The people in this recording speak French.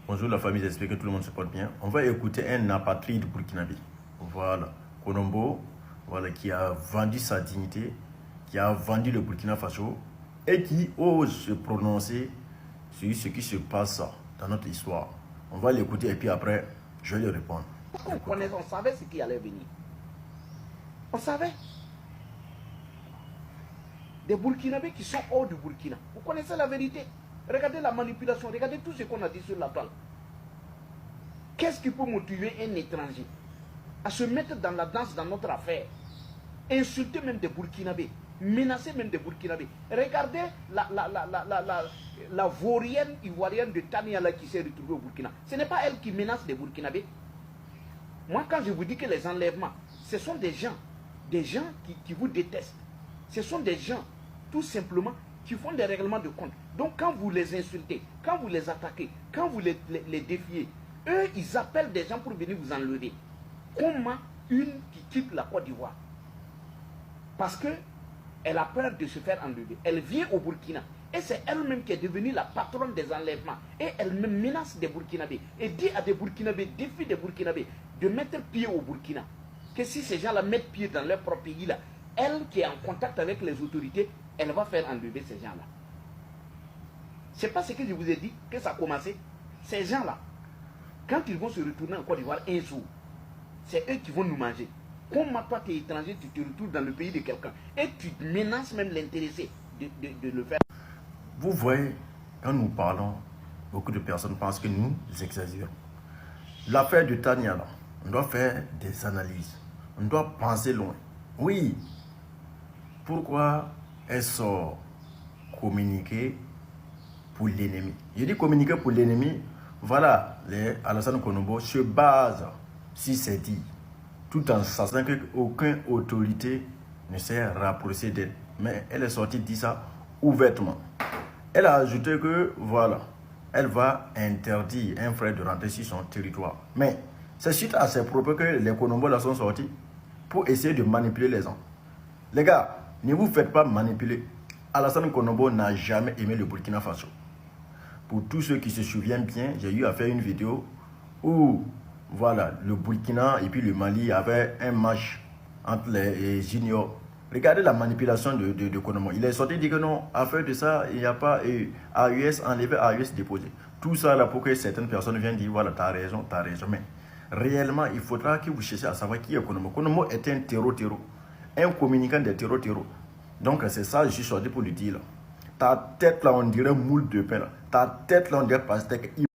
Bonjour la famille, j'espère que tout le monde se porte bien. On va écouter un apatride burkinabé. Voilà, Konombo, voilà, qui a vendu sa dignité, qui a vendu le Burkina Faso et qui ose se prononcer sur ce qui se passe dans notre histoire. On va l'écouter et puis après, je vais lui répondre. On savait ce qui allait venir. On savait. Des Burkinabés qui sont hors du Burkina. Vous connaissez la vérité. Regardez la manipulation, regardez tout ce qu'on a dit sur la toile. Qu'est-ce qui peut motiver un étranger à se mettre dans la danse dans notre affaire, insulter même des Burkinabés, menacer même des Burkinabés? Regardez la vaurienne ivoirienne de Taniala qui s'est retrouvée au Burkina. Ce n'est pas elle qui menace les Burkinabés. Moi, quand je vous dis que les enlèvements, ce sont des gens qui vous détestent. Ce sont des gens, tout simplement, qui font des règlements de compte. Donc, quand vous les insultez, quand vous les attaquez, quand vous les défiez, eux, ils appellent des gens pour venir vous enlever. Comment une qui quitte la Côte d'Ivoire? Parce qu'elle a peur de se faire enlever. Elle vient au Burkina. Et c'est elle-même qui est devenue la patronne des enlèvements. Et elle menace des Burkinabés. Et dit à des Burkinabés, défie des Burkinabés, de mettre pied au Burkina. Que si ces gens-là mettent pied dans leur propre pays, là, elle qui est en contact avec les autorités, elle va faire enlever ces gens-là. C'est pas ce que je vous ai dit que ça a commencé. Ces gens-là, quand ils vont se retourner en Côte d'Ivoire un jour, c'est eux qui vont nous manger. Comment toi, tu es étranger, tu te retrouves dans le pays de quelqu'un et tu menaces même l'intéressé de le faire. Vous voyez, quand nous parlons, beaucoup de personnes pensent que nous exagérons. L'affaire de Taniala, on doit faire des analyses. On doit penser loin. Oui. Pourquoi elle sort communiquer pour l'ennemi? Je dis communiquer pour l'ennemi. Voilà, les Alassane Konombo se basent sur ces dits, tout en sachant qu'aucune autorité ne s'est rapprochée d'elle. Mais elle est sortie dire ça ouvertement. Elle a ajouté que, voilà, elle va interdire un frère de rentrer sur son territoire. Mais c'est suite à ses propos que les Konombo là sont sortis pour essayer de manipuler les gens. Les gars, ne vous faites pas manipuler. Alassane Konombo n'a jamais aimé le Burkina Faso. Pour tous ceux qui se souviennent bien, j'ai eu à faire une vidéo où, voilà, le Burkina et puis le Mali avaient un match entre les juniors. Regardez la manipulation de Konombo. Il est sorti dire que non, à faire de ça, il n'y a pas AUS enlevé, AUS déposé. Tout ça là pour que certaines personnes viennent dire, voilà, t'as raison, t'as raison. Mais réellement, il faudra que vous cherchiez à savoir qui est Konombo. Konombo est un terreau. Un communicant des terreaux. Donc c'est ça, je suis sorti pour le dire. Ta tête là, on dirait moule de pain. Ta tête là, on dirait pastèque.